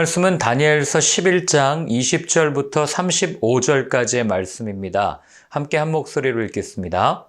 말씀은 다니엘서 11장 20절부터 35절까지의 말씀입니다. 함께 한 목소리로 읽겠습니다.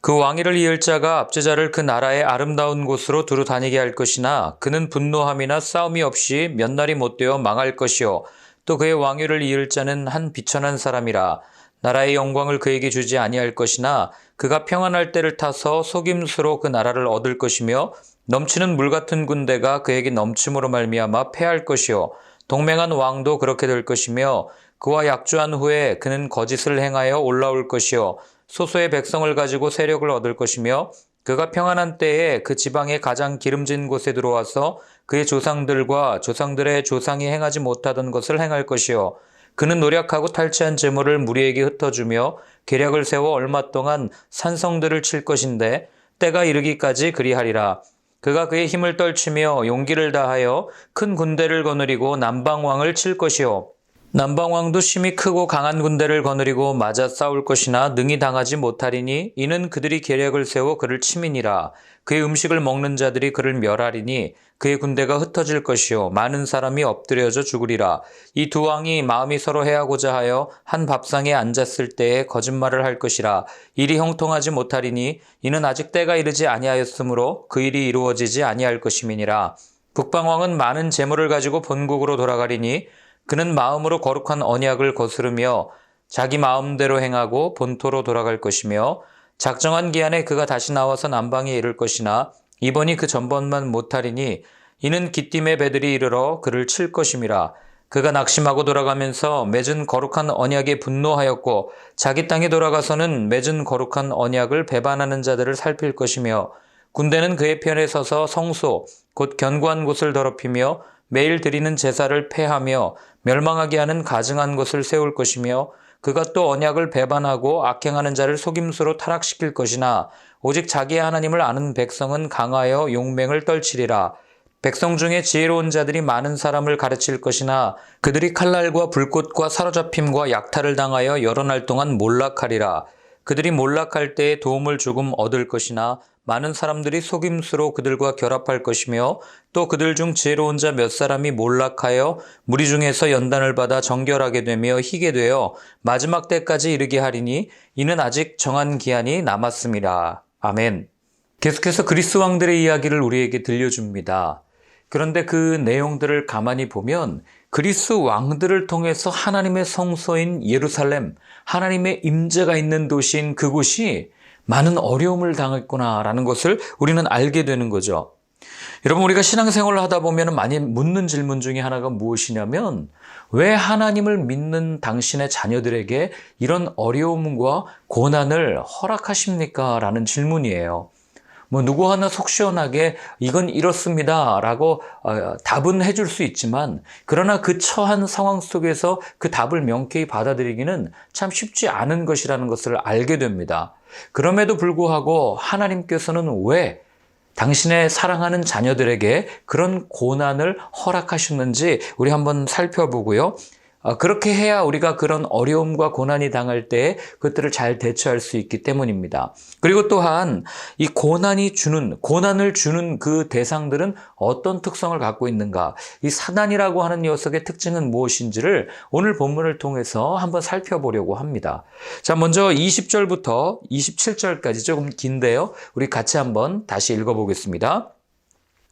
그 왕위를 이을 자가 압제자를 그 나라의 아름다운 곳으로 두루 다니게 할 것이나 그는 분노함이나 싸움이 없이 몇 날이 못되어 망할 것이요 또 그의 왕위를 이을 자는 한 비천한 사람이라. 나라의 영광을 그에게 주지 아니할 것이나 그가 평안할 때를 타서 속임수로 그 나라를 얻을 것이며 넘치는 물 같은 군대가 그에게 넘침으로 말미암아 패할 것이요 동맹한 왕도 그렇게 될 것이며 그와 약조한 후에 그는 거짓을 행하여 올라올 것이요 소수의 백성을 가지고 세력을 얻을 것이며 그가 평안한 때에 그 지방의 가장 기름진 곳에 들어와서 그의 조상들과 조상들의 조상이 행하지 못하던 것을 행할 것이요 그는 노력하고 탈취한 재물을 무리에게 흩어주며 계략을 세워 얼마 동안 산성들을 칠 것인데 때가 이르기까지 그리하리라. 그가 그의 힘을 떨치며 용기를 다하여 큰 군대를 거느리고 남방왕을 칠 것이요 남방왕도 심히 크고 강한 군대를 거느리고 맞아 싸울 것이나 능히 당하지 못하리니 이는 그들이 계략을 세워 그를 침이니라. 그의 음식을 먹는 자들이 그를 멸하리니 그의 군대가 흩어질 것이요 많은 사람이 엎드려져 죽으리라. 이 두 왕이 마음이 서로 해하고자 하여 한 밥상에 앉았을 때에 거짓말을 할 것이라. 일이 형통하지 못하리니 이는 아직 때가 이르지 아니하였으므로 그 일이 이루어지지 아니할 것임이니라. 북방왕은 많은 재물을 가지고 본국으로 돌아가리니 그는 마음으로 거룩한 언약을 거스르며 자기 마음대로 행하고 본토로 돌아갈 것이며 작정한 기한에 그가 다시 나와서 남방에 이를 것이나 이번이 그 전번만 못하리니 이는 기띔의 배들이 이르러 그를 칠 것임이라. 그가 낙심하고 돌아가면서 맺은 거룩한 언약에 분노하였고 자기 땅에 돌아가서는 맺은 거룩한 언약을 배반하는 자들을 살필 것이며 군대는 그의 편에 서서 성소 곧 견고한 곳을 더럽히며 매일 드리는 제사를 폐하며 멸망하게 하는 가증한 것을 세울 것이며 그가 또 언약을 배반하고 악행하는 자를 속임수로 타락시킬 것이나 오직 자기의 하나님을 아는 백성은 강하여 용맹을 떨치리라. 백성 중에 지혜로운 자들이 많은 사람을 가르칠 것이나 그들이 칼날과 불꽃과 사로잡힘과 약탈을 당하여 여러 날 동안 몰락하리라. 그들이 몰락할 때에 도움을 조금 얻을 것이나 많은 사람들이 속임수로 그들과 결합할 것이며 또 그들 중 지혜로운 자 몇 사람이 몰락하여 무리 중에서 연단을 받아 정결하게 되며 희게 되어 마지막 때까지 이르게 하리니 이는 아직 정한 기한이 남았음이라. 아멘. 계속해서 그리스 왕들의 이야기를 우리에게 들려줍니다. 그런데 그 내용들을 가만히 보면 그리스 왕들을 통해서 하나님의 성소인 예루살렘, 하나님의 임재가 있는 도시인 그곳이 많은 어려움을 당했구나라는 것을 우리는 알게 되는 거죠. 여러분, 우리가 신앙생활을 하다 보면 많이 묻는 질문 중에 하나가 무엇이냐면 왜 하나님을 믿는 당신의 자녀들에게 이런 어려움과 고난을 허락하십니까? 라는 질문이에요. 누구 하나 속 시원하게 이건 이렇습니다 라고 답은 해줄 수 있지만 그러나 그 처한 상황 속에서 그 답을 명쾌히 받아들이기는 참 쉽지 않은 것이라는 것을 알게 됩니다. 그럼에도 불구하고 하나님께서는 왜 당신의 사랑하는 자녀들에게 그런 고난을 허락하셨는지 우리 한번 살펴보고요. 그렇게 해야 우리가 그런 어려움과 고난이 당할 때 그것들을 잘 대처할 수 있기 때문입니다. 그리고 또한 이 고난을 주는 그 대상들은 어떤 특성을 갖고 있는가, 이 사단이라고 하는 녀석의 특징은 무엇인지를 오늘 본문을 통해서 한번 살펴보려고 합니다. 자, 먼저 20절부터 27절까지 조금 긴데요. 우리 같이 한번 다시 읽어보겠습니다.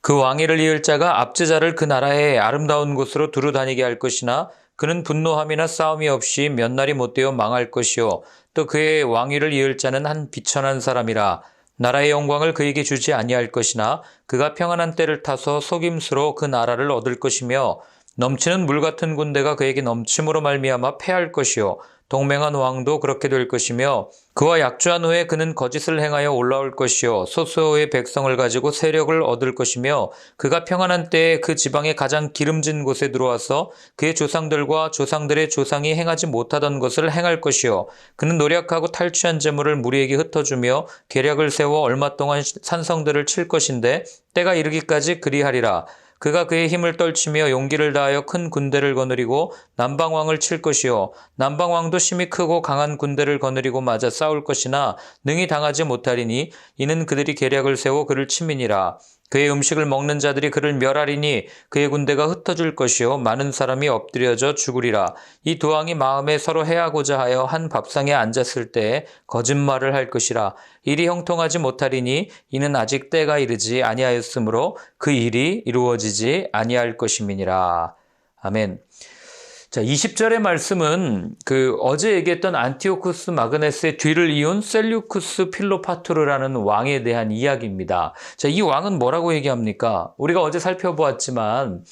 그 왕위를 이을 자가 압제자를 그 나라의 아름다운 곳으로 두루 다니게 할 것이나 그는 분노함이나 싸움이 없이 몇 날이 못되어 망할 것이요 또 그의 왕위를 이을 자는 한 비천한 사람이라. 나라의 영광을 그에게 주지 아니할 것이나 그가 평안한 때를 타서 속임수로 그 나라를 얻을 것이며 넘치는 물 같은 군대가 그에게 넘침으로 말미암아 패할 것이요 동맹한 왕도 그렇게 될 것이며 그와 약조한 후에 그는 거짓을 행하여 올라올 것이요 소수의 백성을 가지고 세력을 얻을 것이며 그가 평안한 때에 그 지방의 가장 기름진 곳에 들어와서 그의 조상들과 조상들의 조상이 행하지 못하던 것을 행할 것이요 그는 노력하고 탈취한 재물을 무리에게 흩어주며 계략을 세워 얼마 동안 산성들을 칠 것인데 때가 이르기까지 그리하리라. 그가 그의 힘을 떨치며 용기를 다하여 큰 군대를 거느리고 남방왕을 칠 것이요 남방왕도 심히 크고 강한 군대를 거느리고 맞아 싸울 것이나 능히 당하지 못하리니 이는 그들이 계략을 세워 그를 침이니라. 그의 음식을 먹는 자들이 그를 멸하리니 그의 군대가 흩어질 것이요 많은 사람이 엎드려져 죽으리라. 이 두 왕이 마음에 서로 해하고자 하여 한 밥상에 앉았을 때에 거짓말을 할 것이라. 일이 형통하지 못하리니 이는 아직 때가 이르지 아니하였으므로 그 일이 이루어지지 아니할 것임이니라. 아멘. 자, 20절의 말씀은 어제 얘기했던 안티오쿠스 마그네스의 뒤를 이은 셀류쿠스 필로파토르라는 왕에 대한 이야기입니다. 자, 이 왕은 뭐라고 얘기합니까? 우리가 어제 살펴보았지만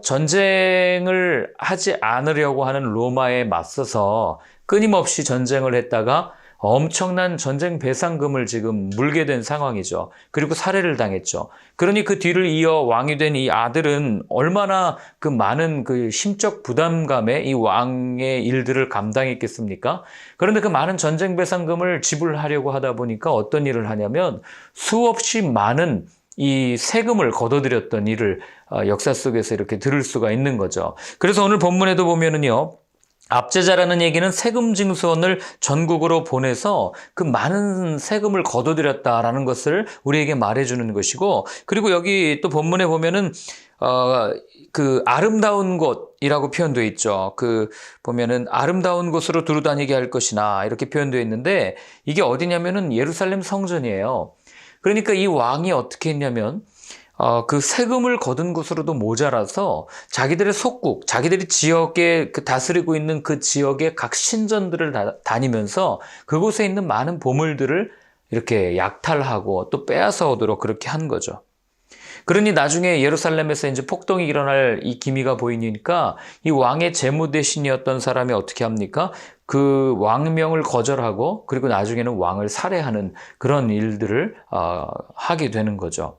전쟁을 하지 않으려고 하는 로마에 맞서서 끊임없이 전쟁을 했다가 엄청난 전쟁 배상금을 지금 물게 된 상황이죠. 그리고 살해를 당했죠. 그러니 그 뒤를 이어 왕이 된 이 아들은 얼마나 그 많은 그 심적 부담감에 이 왕의 일들을 감당했겠습니까? 그런데 그 많은 전쟁 배상금을 지불하려고 하다 보니까 어떤 일을 하냐면 수없이 많은 이 세금을 걷어들였던 일을 역사 속에서 이렇게 들을 수가 있는 거죠. 그래서 오늘 본문에도 보면은요. 압제자라는 얘기는 세금 징수원을 전국으로 보내서 그 많은 세금을 거둬들였다라는 것을 우리에게 말해주는 것이고, 그리고 여기 또 본문에 보면은 그 아름다운 곳이라고 표현되어 있죠. 보면은 아름다운 곳으로 두루다니게 할 것이나 이렇게 표현되어 있는데, 이게 어디냐면은 예루살렘 성전이에요. 그러니까 이 왕이 어떻게 했냐면 그 세금을 거둔 것으로도 모자라서 자기들의 속국, 자기들이 지역에 다스리고 있는 그 지역의 각 신전들을 다니면서 그곳에 있는 많은 보물들을 이렇게 약탈하고 또 빼앗아 오도록 그렇게 한 거죠. 그러니 나중에 예루살렘에서 이제 폭동이 일어날 이 기미가 보이니까 이 왕의 재무 대신이었던 사람이 어떻게 합니까? 그 왕명을 거절하고 그리고 나중에는 왕을 살해하는 그런 일들을 하게 되는 거죠.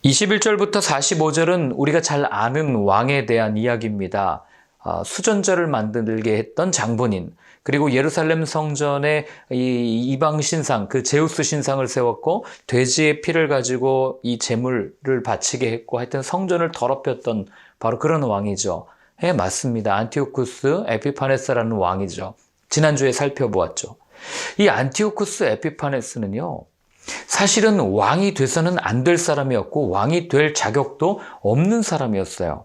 21절부터 45절은 우리가 잘 아는 왕에 대한 이야기입니다. 수전절을 만들게 했던 장본인, 그리고 예루살렘 성전에 이 이방 신상, 그 제우스 신상을 세웠고 돼지의 피를 가지고 이 제물을 바치게 했고 하여튼 성전을 더럽혔던 바로 그런 왕이죠. 예, 맞습니다. 안티오쿠스 에피파네스라는 왕이죠. 지난주에 살펴보았죠. 이 안티오쿠스 에피파네스는요. 사실은 왕이 돼서는 안 될 사람이었고 왕이 될 자격도 없는 사람이었어요.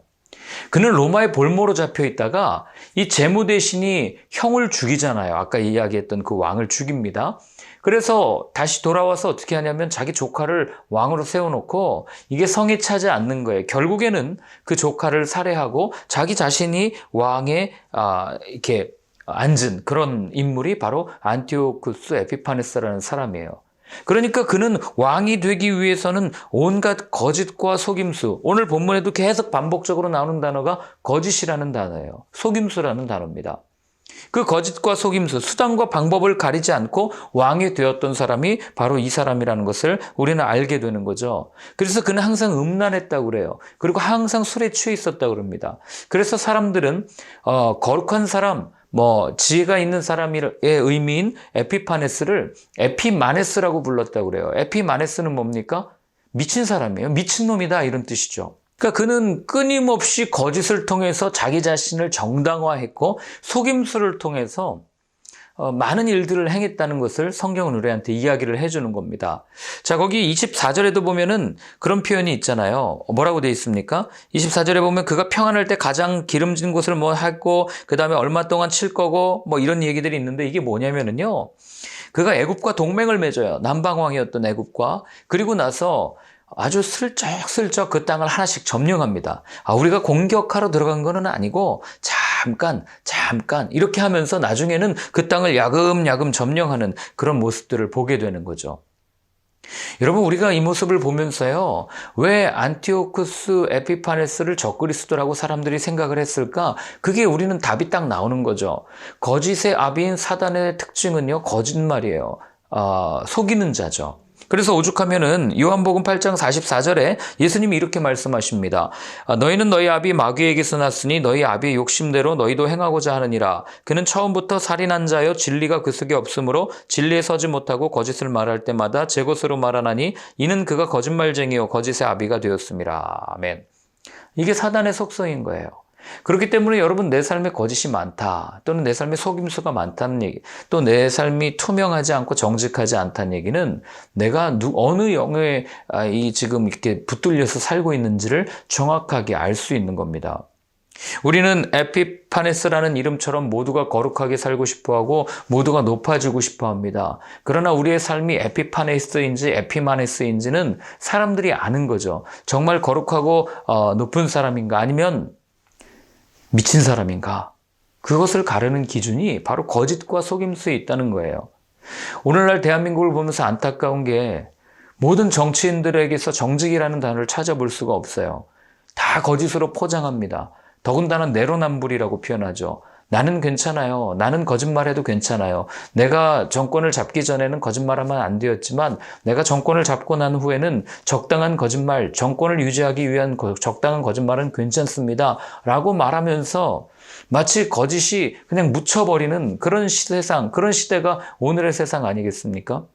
그는 로마의 볼모로 잡혀 있다가 이 재무 대신이 형을 죽이잖아요. 아까 이야기했던 그 왕을 죽입니다. 그래서 다시 돌아와서 어떻게 하냐면 자기 조카를 왕으로 세워놓고 이게 성에 차지 않는 거예요. 결국에는 그 조카를 살해하고 자기 자신이 왕에 이렇게 앉은 그런 인물이 바로 안티오쿠스 에피파네스라는 사람이에요. 그러니까 그는 왕이 되기 위해서는 온갖 거짓과 속임수, 오늘 본문에도 계속 반복적으로 나오는 단어가 거짓이라는 단어예요. 속임수라는 단어입니다. 그 거짓과 속임수, 수단과 방법을 가리지 않고 왕이 되었던 사람이 바로 이 사람이라는 것을 우리는 알게 되는 거죠. 그래서 그는 항상 음란했다고 그래요. 그리고 항상 술에 취해 있었다고 그럽니다. 그래서 사람들은 거룩한 사람, 지혜가 있는 사람의 의미인 에피파네스를 에피마네스라고 불렀다고 그래요. 에피마네스는 뭡니까? 미친 사람이에요. 미친놈이다 이런 뜻이죠. 그러니까 그는 끊임없이 거짓을 통해서 자기 자신을 정당화했고 속임수를 통해서 많은 일들을 행했다는 것을 성경은 우리한테 이야기를 해주는 겁니다. 자, 거기 24절에도 보면은 그런 표현이 있잖아요. 뭐라고 되어 있습니까? 24절에 보면 그가 평안할 때 가장 기름진 곳을 하고 그 다음에 얼마 동안 칠 거고 이런 얘기들이 있는데 이게 뭐냐면은요. 그가 애굽과 동맹을 맺어요. 남방왕이었던 애굽과. 그리고 나서 아주 슬쩍슬쩍 그 땅을 하나씩 점령합니다. 우리가 공격하러 들어간 건 아니고 잠깐 이렇게 하면서 나중에는 그 땅을 야금야금 점령하는 그런 모습들을 보게 되는 거죠. 여러분, 우리가 이 모습을 보면서요, 왜 안티오쿠스 에피파네스를 적그리스도라고 사람들이 생각을 했을까? 그게 우리는 답이 딱 나오는 거죠. 거짓의 아비인 사단의 특징은요, 거짓말이에요. 속이는 자죠. 그래서 오죽하면은 요한복음 8장 44절에 예수님이 이렇게 말씀하십니다. 너희는 너희 아비 마귀에게서 났으니 너희 아비의 욕심대로 너희도 행하고자 하느니라. 그는 처음부터 살인한 자여 진리가 그 속에 없으므로 진리에 서지 못하고 거짓을 말할 때마다 제 것으로 말하나니 이는 그가 거짓말쟁이요 거짓의 아비가 되었음이라. 아멘. 이게 사단의 속성인 거예요. 그렇기 때문에 여러분 내 삶에 거짓이 많다 또는 내 삶에 속임수가 많다는 얘기 또 내 삶이 투명하지 않고 정직하지 않다는 얘기는 내가 어느 영역에 이 지금 이렇게 붙들려서 살고 있는지를 정확하게 알 수 있는 겁니다. 우리는 에피파네스라는 이름처럼 모두가 거룩하게 살고 싶어하고 모두가 높아지고 싶어합니다. 그러나 우리의 삶이 에피파네스인지 에피마네스인지는 사람들이 아는 거죠. 정말 거룩하고 높은 사람인가 아니면 미친 사람인가? 그것을 가르는 기준이 바로 거짓과 속임수에 있다는 거예요. 오늘날 대한민국을 보면서 안타까운 게 모든 정치인들에게서 정직이라는 단어를 찾아볼 수가 없어요. 다 거짓으로 포장합니다. 더군다나 내로남불이라고 표현하죠. 나는 괜찮아요. 나는 거짓말해도 괜찮아요. 내가 정권을 잡기 전에는 거짓말하면 안 되었지만 내가 정권을 잡고 난 후에는 적당한 거짓말, 정권을 유지하기 위한 적당한 거짓말은 괜찮습니다. 라고 말하면서 마치 거짓이 그냥 묻혀버리는 그런 세상, 그런 시대가 오늘의 세상 아니겠습니까?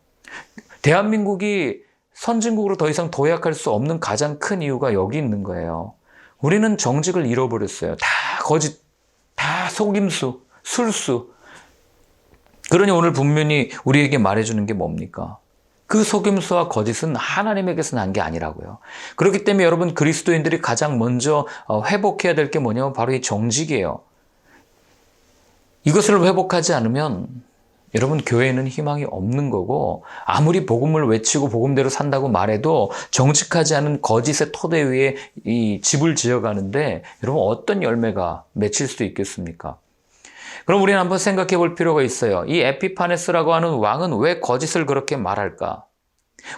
대한민국이 선진국으로 더 이상 도약할 수 없는 가장 큰 이유가 여기 있는 거예요. 우리는 정직을 잃어버렸어요. 다 거짓, 다 속임수, 술수. 그러니 오늘 분명히 우리에게 말해주는 게 뭡니까? 그 속임수와 거짓은 하나님에게서 난 게 아니라고요. 그렇기 때문에 여러분 그리스도인들이 가장 먼저 회복해야 될 게 뭐냐면 바로 이 정직이에요. 이것을 회복하지 않으면 여러분 교회에는 희망이 없는 거고 아무리 복음을 외치고 복음대로 산다고 말해도 정직하지 않은 거짓의 토대 위에 이 집을 지어가는데 여러분 어떤 열매가 맺힐 수 있겠습니까? 그럼 우리는 한번 생각해 볼 필요가 있어요. 이 에피파네스라고 하는 왕은 왜 거짓을 그렇게 말할까?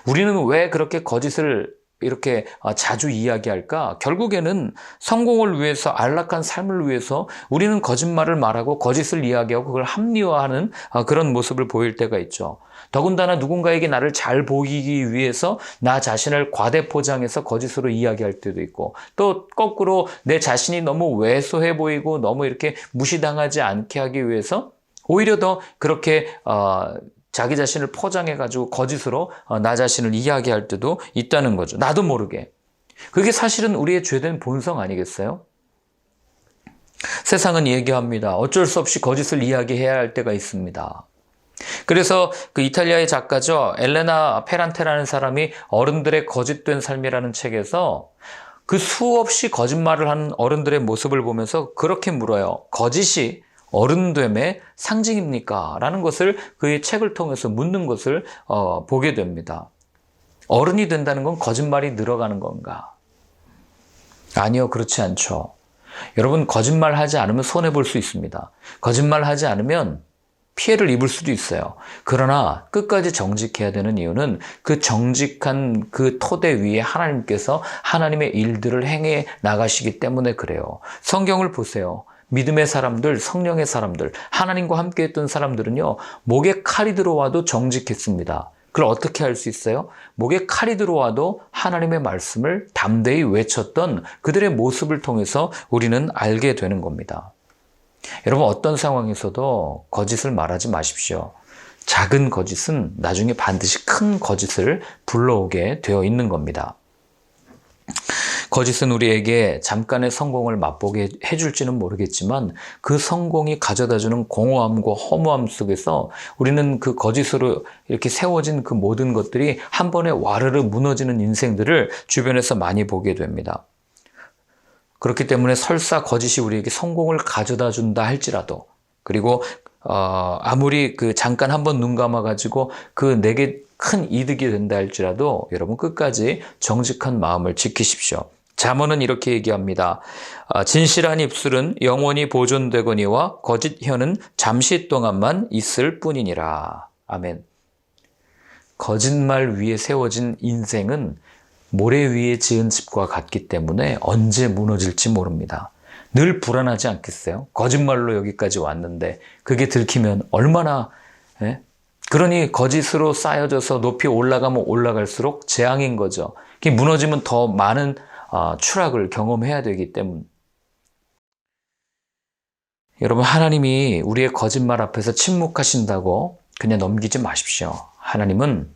우리는 왜 그렇게 거짓을 이렇게 자주 이야기할까? 결국에는 성공을 위해서 안락한 삶을 위해서 우리는 거짓말을 말하고 거짓을 이야기하고 그걸 합리화하는 그런 모습을 보일 때가 있죠. 더군다나 누군가에게 나를 잘 보이기 위해서 나 자신을 과대 포장해서 거짓으로 이야기할 때도 있고 또 거꾸로 내 자신이 너무 왜소해 보이고 너무 이렇게 무시당하지 않게 하기 위해서 오히려 더 그렇게 자기 자신을 포장해가지고 거짓으로 나 자신을 이야기할 때도 있다는 거죠. 나도 모르게. 그게 사실은 우리의 죄된 본성 아니겠어요? 세상은 얘기합니다. 어쩔 수 없이 거짓을 이야기해야 할 때가 있습니다. 그래서 그 이탈리아의 작가죠. 엘레나 페란테라는 사람이 어른들의 거짓된 삶이라는 책에서 그 수없이 거짓말을 하는 어른들의 모습을 보면서 그렇게 물어요. 거짓이 어른됨의 상징입니까? 라는 것을 그의 책을 통해서 묻는 것을 보게 됩니다. 어른이 된다는 건 거짓말이 늘어가는 건가? 아니요, 그렇지 않죠. 여러분, 거짓말하지 않으면 손해볼 수 있습니다. 거짓말하지 않으면 피해를 입을 수도 있어요. 그러나 끝까지 정직해야 되는 이유는 그 정직한 그 토대 위에 하나님께서 하나님의 일들을 행해 나가시기 때문에 그래요. 성경을 보세요. 믿음의 사람들, 성령의 사람들, 하나님과 함께 했던 사람들은요, 목에 칼이 들어와도 정직했습니다. 그걸 어떻게 할 수 있어요? 목에 칼이 들어와도 하나님의 말씀을 담대히 외쳤던 그들의 모습을 통해서 우리는 알게 되는 겁니다. 여러분, 어떤 상황에서도 거짓을 말하지 마십시오. 작은 거짓은 나중에 반드시 큰 거짓을 불러오게 되어 있는 겁니다. 거짓은 우리에게 잠깐의 성공을 맛보게 해줄지는 모르겠지만 그 성공이 가져다주는 공허함과 허무함 속에서 우리는 그 거짓으로 이렇게 세워진 그 모든 것들이 한 번에 와르르 무너지는 인생들을 주변에서 많이 보게 됩니다. 그렇기 때문에 설사 거짓이 우리에게 성공을 가져다 준다 할지라도 그리고 아무리 그 잠깐 한번 눈 감아가지고 그 내게 큰 이득이 된다 할지라도 여러분 끝까지 정직한 마음을 지키십시오. 잠언은 이렇게 얘기합니다. 진실한 입술은 영원히 보존되거니와 거짓 혀는 잠시 동안만 있을 뿐이니라. 아멘. 거짓말 위에 세워진 인생은 모래 위에 지은 집과 같기 때문에 언제 무너질지 모릅니다. 늘 불안하지 않겠어요? 거짓말로 여기까지 왔는데 그게 들키면 얼마나 그러니 거짓으로 쌓여져서 높이 올라가면 올라갈수록 재앙인 거죠. 그게 무너지면 더 많은 추락을 경험해야 되기 때문에 여러분 하나님이 우리의 거짓말 앞에서 침묵하신다고 그냥 넘기지 마십시오. 하나님은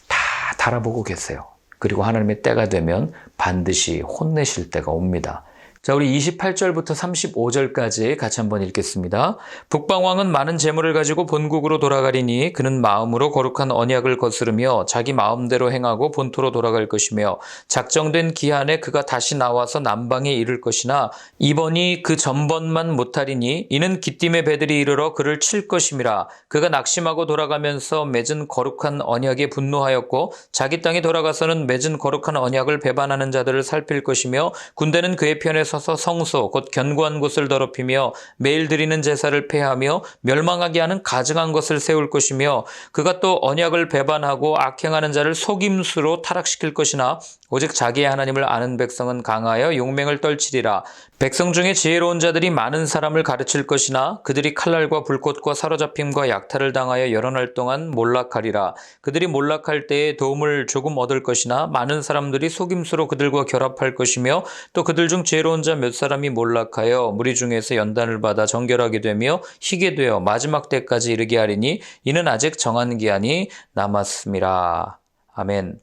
다 달아보고 계세요. 그리고 하나님의 때가 되면 반드시 혼내실 때가 옵니다. 자, 우리 28절부터 35절까지 같이 한번 읽겠습니다. 북방왕은 많은 재물을 가지고 본국으로 돌아가리니 그는 마음으로 거룩한 언약을 거스르며 자기 마음대로 행하고 본토로 돌아갈 것이며 작정된 기한에 그가 다시 나와서 남방에 이를 것이나 이번이 그 전번만 못하리니 이는 기띔의 배들이 이르러 그를 칠 것임이라. 그가 낙심하고 돌아가면서 맺은 거룩한 언약에 분노하였고 자기 땅에 돌아가서는 맺은 거룩한 언약을 배반하는 자들을 살필 것이며 군대는 그의 편에 서서 성소 곧 견고한 곳을 더럽히며 매일 드리는 제사를 폐하며 멸망하게 하는 가증한 것을 세울 것이며 그가 또 언약을 배반하고 악행하는 자를 속임수로 타락시킬 것이나 오직 자기의 하나님을 아는 백성은 강하여 용맹을 떨치리라. 백성 중에 지혜로운 자들이 많은 사람을 가르칠 것이나 그들이 칼날과 불꽃과 사로잡힘과 약탈을 당하여 여러 날 동안 몰락하리라. 그들이 몰락할 때에 도움을 조금 얻을 것이나 많은 사람들이 속임수로 그들과 결합할 것이며 또 그들 중 지혜로운 자 몇 사람이 몰락하여 무리 중에서 연단을 받아 정결하게 되며 희게 되어 마지막 때까지 이르게 하리니 이는 아직 정한 기한이 남았음이라. 아멘.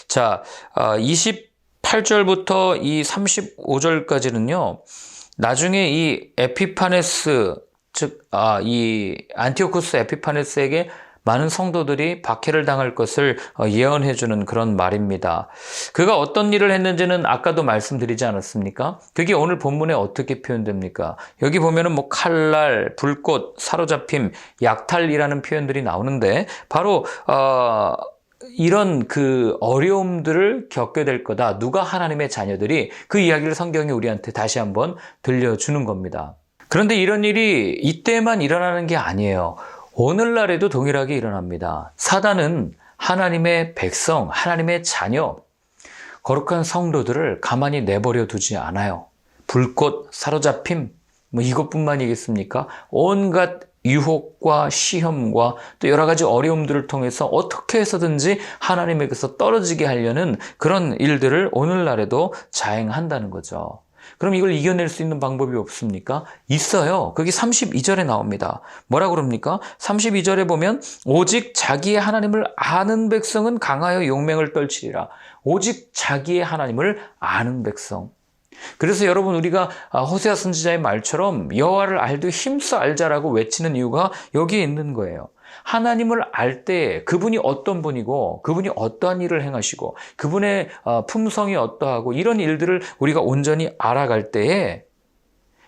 자, 28절부터 이 35절까지는요, 나중에 이 에피파네스, 즉, 이 안티오쿠스 에피파네스에게 많은 성도들이 박해를 당할 것을 예언해주는 그런 말입니다. 그가 어떤 일을 했는지는 아까도 말씀드리지 않았습니까? 그게 오늘 본문에 어떻게 표현됩니까? 여기 보면은 뭐 칼날, 불꽃, 사로잡힘, 약탈이라는 표현들이 나오는데 바로 이런 그 어려움들을 겪게 될 거다. 누가 하나님의 자녀들이 그 이야기를 성경이 우리한테 다시 한번 들려주는 겁니다. 그런데 이런 일이 이때만 일어나는 게 아니에요. 오늘날에도 동일하게 일어납니다. 사단은 하나님의 백성, 하나님의 자녀, 거룩한 성도들을 가만히 내버려 두지 않아요. 불꽃, 사로잡힘, 뭐 이것뿐만이겠습니까? 온갖 유혹과 시험과 또 여러 가지 어려움들을 통해서 어떻게 해서든지 하나님에게서 떨어지게 하려는 그런 일들을 오늘날에도 자행한다는 거죠. 그럼 이걸 이겨낼 수 있는 방법이 없습니까? 있어요. 그게 32절에 나옵니다. 뭐라 그럽니까? 32절에 보면 오직 자기의 하나님을 아는 백성은 강하여 용맹을 떨치리라. 오직 자기의 하나님을 아는 백성. 그래서 여러분 우리가 호세아 선지자의 말처럼 여호와를 알되 힘써 알자라고 외치는 이유가 여기에 있는 거예요. 하나님을 알 때 그분이 어떤 분이고 그분이 어떠한 일을 행하시고 그분의 품성이 어떠하고 이런 일들을 우리가 온전히 알아갈 때에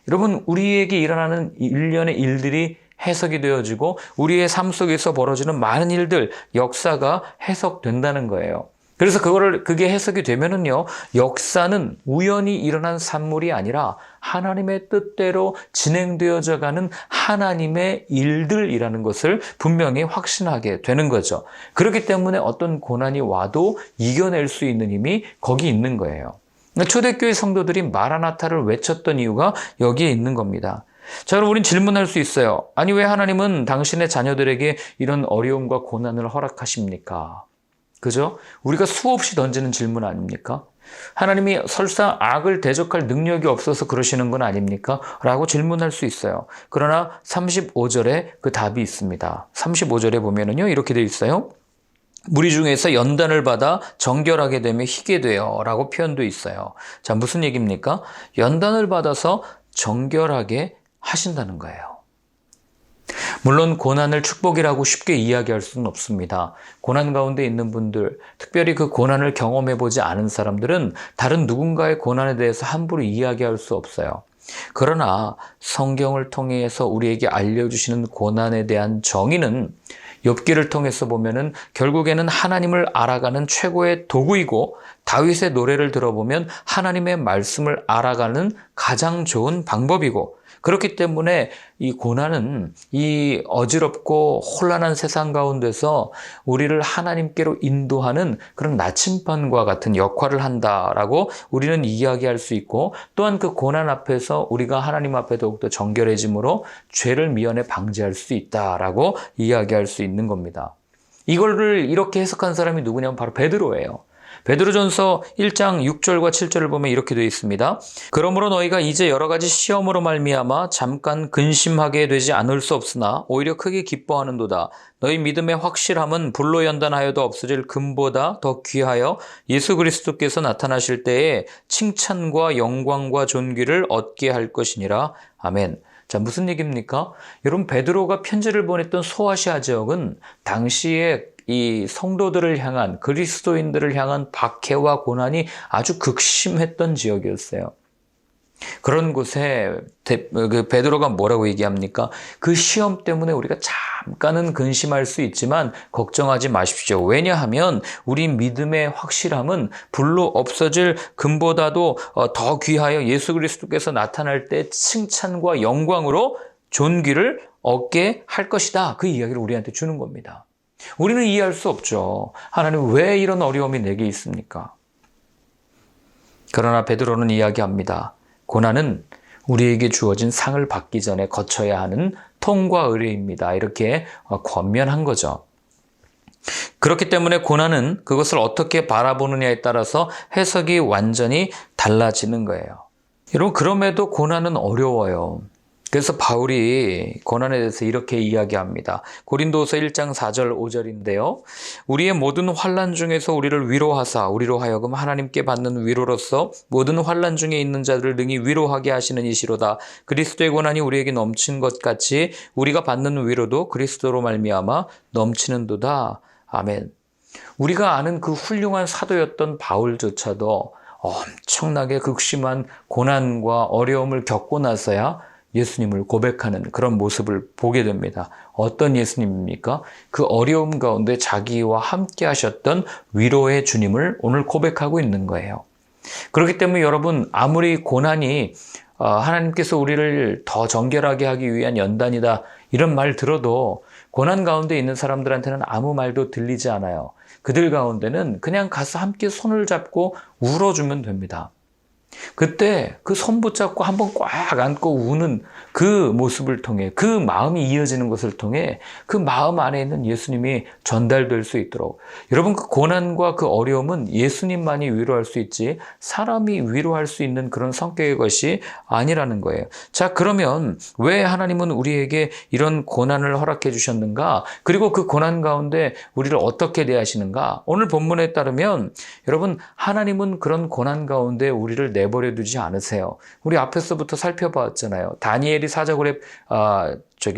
여러분 우리에게 일어나는 일련의 일들이 해석이 되어지고 우리의 삶 속에서 벌어지는 많은 일들, 역사가 해석된다는 거예요. 그래서 그게 해석이 되면은요, 역사는 우연히 일어난 산물이 아니라 하나님의 뜻대로 진행되어져 가는 하나님의 일들이라는 것을 분명히 확신하게 되는 거죠. 그렇기 때문에 어떤 고난이 와도 이겨낼 수 있는 힘이 거기 있는 거예요. 초대교회 성도들이 마라나타를 외쳤던 이유가 여기에 있는 겁니다. 자, 그럼 우린 질문할 수 있어요. 아니, 왜 하나님은 당신의 자녀들에게 이런 어려움과 고난을 허락하십니까? 그죠? 우리가 수없이 던지는 질문 아닙니까? 하나님이 설사 악을 대적할 능력이 없어서 그러시는 건 아닙니까? 라고 질문할 수 있어요. 그러나 35절에 그 답이 있습니다. 35절에 보면은요, 이렇게 되어 있어요. 무리 중에서 연단을 받아 정결하게 되며 희게 되어 라고 표현도 있어요. 자, 무슨 얘기입니까? 연단을 받아서 정결하게 하신다는 거예요. 물론 고난을 축복이라고 쉽게 이야기할 수는 없습니다. 고난 가운데 있는 분들, 특별히 그 고난을 경험해보지 않은 사람들은 다른 누군가의 고난에 대해서 함부로 이야기할 수 없어요. 그러나 성경을 통해서 우리에게 알려주시는 고난에 대한 정의는 욥기를 통해서 보면은 결국에는 하나님을 알아가는 최고의 도구이고 다윗의 노래를 들어보면 하나님의 말씀을 알아가는 가장 좋은 방법이고 그렇기 때문에 이 고난은 이 어지럽고 혼란한 세상 가운데서 우리를 하나님께로 인도하는 그런 나침반과 같은 역할을 한다라고 우리는 이야기할 수 있고 또한 그 고난 앞에서 우리가 하나님 앞에 더욱더 정결해짐으로 죄를 미연에 방지할 수 있다라고 이야기할 수 있는 겁니다. 이거를 이렇게 해석한 사람이 누구냐면 바로 베드로예요. 베드로전서 1장 6절과 7절을 보면 이렇게 되어 있습니다. 그러므로 너희가 이제 여러 가지 시험으로 말미암아 잠깐 근심하게 되지 않을 수 없으나 오히려 크게 기뻐하는도다. 너희 믿음의 확실함은 불로 연단하여도 없어질 금보다 더 귀하여 예수 그리스도께서 나타나실 때에 칭찬과 영광과 존귀를 얻게 할 것이니라. 아멘. 자, 무슨 얘기입니까? 여러분, 베드로가 편지를 보냈던 소아시아 지역은 당시에 이 성도들을 향한, 그리스도인들을 향한 박해와 고난이 아주 극심했던 지역이었어요. 그런 곳에 베드로가 뭐라고 얘기합니까? 그 시험 때문에 우리가 잠깐은 근심할 수 있지만 걱정하지 마십시오. 왜냐하면 우리 믿음의 확실함은 불로 없어질 금보다도 더 귀하여 예수 그리스도께서 나타날 때 칭찬과 영광으로 존귀를 얻게 할 것이다. 그 이야기를 우리한테 주는 겁니다. 우리는 이해할 수 없죠. 하나님 왜 이런 어려움이 내게 있습니까? 그러나 베드로는 이야기합니다. 고난은 우리에게 주어진 상을 받기 전에 거쳐야 하는 통과 의례입니다. 이렇게 권면한 거죠. 그렇기 때문에 고난은 그것을 어떻게 바라보느냐에 따라서 해석이 완전히 달라지는 거예요. 여러분, 그럼에도 고난은 어려워요. 그래서 바울이 고난에 대해서 이렇게 이야기합니다. 고린도서 1장 4절 5절인데요. 우리의 모든 환난 중에서 우리를 위로하사 우리로 하여금 하나님께 받는 위로로서 모든 환난 중에 있는 자들을 능히 위로하게 하시는 이시로다. 그리스도의 고난이 우리에게 넘친 것 같이 우리가 받는 위로도 그리스도로 말미암아 넘치는도다. 아멘. 우리가 아는 그 훌륭한 사도였던 바울조차도 엄청나게 극심한 고난과 어려움을 겪고 나서야 예수님을 고백하는 그런 모습을 보게 됩니다. 어떤 예수님입니까? 그 어려움 가운데 자기와 함께 하셨던 위로의 주님을 오늘 고백하고 있는 거예요. 그렇기 때문에 여러분, 아무리 고난이 하나님께서 우리를 더 정결하게 하기 위한 연단이다 이런 말 들어도 고난 가운데 있는 사람들한테는 아무 말도 들리지 않아요. 그들 가운데는 그냥 가서 함께 손을 잡고 울어주면 됩니다. 그때 그 손 붙잡고 한번 꽉 안고 우는 그 모습을 통해, 그 마음이 이어지는 것을 통해 그 마음 안에 있는 예수님이 전달될 수 있도록, 여러분, 그 고난과 그 어려움은 예수님만이 위로할 수 있지 사람이 위로할 수 있는 그런 성격의 것이 아니라는 거예요. 자, 그러면 왜 하나님은 우리에게 이런 고난을 허락해 주셨는가? 그리고 그 고난 가운데 우리를 어떻게 대하시는가? 오늘 본문에 따르면 여러분, 하나님은 그런 고난 가운데 우리를 내버려 두지 않으세요. 우리 앞에서부터 살펴봤잖아요. 다니엘이 사자굴에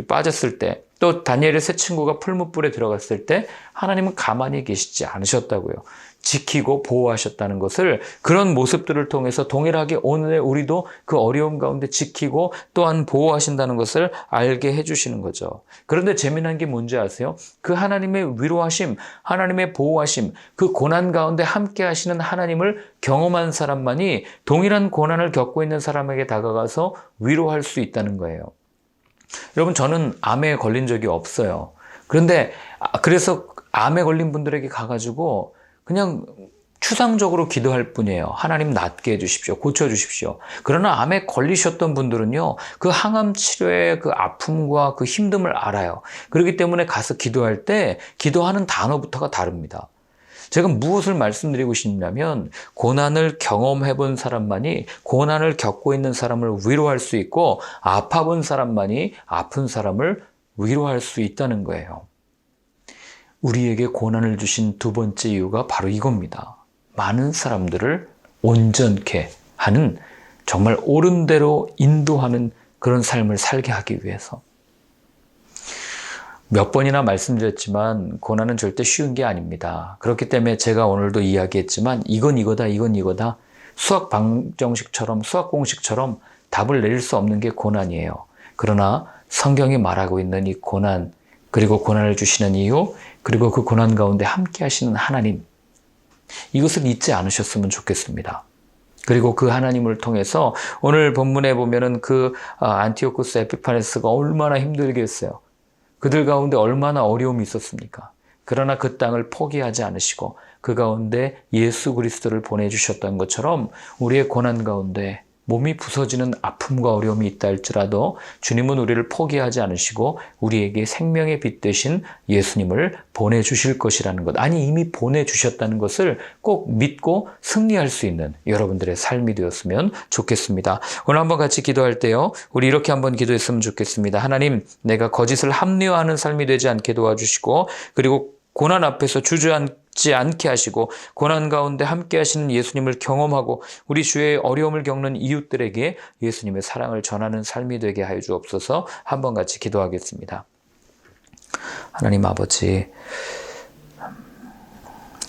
빠졌을 때, 또 다니엘의 세 친구가 풀무불에 들어갔을 때 하나님은 가만히 계시지 않으셨다고요. 지키고 보호하셨다는 것을, 그런 모습들을 통해서 동일하게 오늘의 우리도 그 어려움 가운데 지키고 또한 보호하신다는 것을 알게 해주시는 거죠. 그런데 재미난 게 뭔지 아세요? 그 하나님의 위로하심, 하나님의 보호하심, 그 고난 가운데 함께 하시는 하나님을 경험한 사람만이 동일한 고난을 겪고 있는 사람에게 다가가서 위로할 수 있다는 거예요. 여러분, 저는 암에 걸린 적이 없어요. 그래서 암에 걸린 분들에게 가가지고 그냥 추상적으로 기도할 뿐이에요. 하나님 낫게 해주십시오. 고쳐주십시오. 그러나 암에 걸리셨던 분들은요, 그 항암 치료의 그 아픔과 그 힘듦을 알아요. 그렇기 때문에 가서 기도할 때 기도하는 단어부터가 다릅니다. 제가 무엇을 말씀드리고 싶냐면, 고난을 경험해 본 사람만이 고난을 겪고 있는 사람을 위로할 수 있고, 아파 본 사람만이 아픈 사람을 위로할 수 있다는 거예요. 우리에게 고난을 주신 두 번째 이유가 바로 이겁니다. 많은 사람들을 온전케 하는, 정말 옳은 대로 인도하는 그런 삶을 살게 하기 위해서. 몇 번이나 말씀드렸지만 고난은 절대 쉬운 게 아닙니다. 그렇기 때문에 제가 오늘도 이야기했지만 이건 이거다, 이건 이거다. 수학 방정식처럼, 수학 공식처럼 답을 내릴 수 없는 게 고난이에요. 그러나 성경이 말하고 있는 이 고난, 그리고 고난을 주시는 이유, 그리고 그 고난 가운데 함께 하시는 하나님, 이것을 잊지 않으셨으면 좋겠습니다. 그리고 그 하나님을 통해서 오늘 본문에 보면은 그 안티오쿠스 에피파네스가 얼마나 힘들겠어요. 그들 가운데 얼마나 어려움이 있었습니까? 그러나 그 땅을 포기하지 않으시고 그 가운데 예수 그리스도를 보내주셨던 것처럼 우리의 고난 가운데 몸이 부서지는 아픔과 어려움이 있다 할지라도 주님은 우리를 포기하지 않으시고 우리에게 생명의 빛 되신 예수님을 보내주실 것이라는 것, 아니 이미 보내주셨다는 것을 꼭 믿고 승리할 수 있는 여러분들의 삶이 되었으면 좋겠습니다. 오늘 한번 같이 기도할 때요, 우리 이렇게 한번 기도했으면 좋겠습니다. 하나님, 내가 거짓을 합리화하는 삶이 되지 않게 도와주시고, 그리고 고난 앞에서 주저앉지 않게 하시고, 고난 가운데 함께 하시는 예수님을 경험하고 우리 주의 어려움을 겪는 이웃들에게 예수님의 사랑을 전하는 삶이 되게 하여 주옵소서. 한번 같이 기도하겠습니다. 하나님 아버지,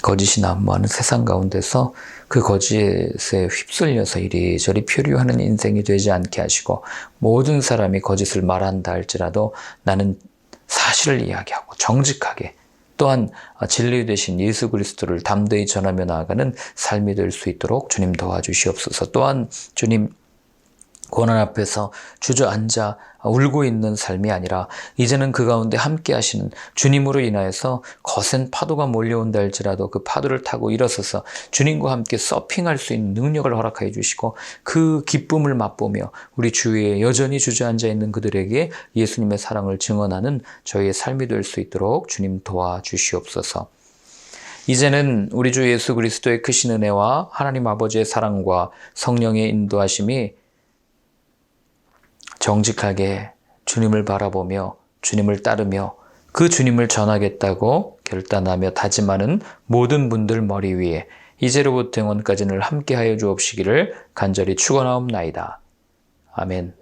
거짓이 난무하는 세상 가운데서 그 거짓에 휩쓸려서 이리저리 표류하는 인생이 되지 않게 하시고, 모든 사람이 거짓을 말한다 할지라도 나는 사실을 이야기하고 정직하게, 또한 진리 되신 예수 그리스도를 담대히 전하며 나아가는 삶이 될 수 있도록 주님 도와주시옵소서. 또한 주님, 고난 앞에서 주저앉아 울고 있는 삶이 아니라 이제는 그 가운데 함께 하시는 주님으로 인하여서 거센 파도가 몰려온다 할지라도 그 파도를 타고 일어서서 주님과 함께 서핑할 수 있는 능력을 허락하여 주시고, 그 기쁨을 맛보며 우리 주위에 여전히 주저앉아 있는 그들에게 예수님의 사랑을 증언하는 저희의 삶이 될 수 있도록 주님 도와주시옵소서. 이제는 우리 주 예수 그리스도의 크신 은혜와 하나님 아버지의 사랑과 성령의 인도하심이 정직하게 주님을 바라보며 주님을 따르며 그 주님을 전하겠다고 결단하며 다짐하는 모든 분들 머리 위에 이제로부터 영원까지 늘 함께하여 주옵시기를 간절히 축원하옵나이다. 아멘.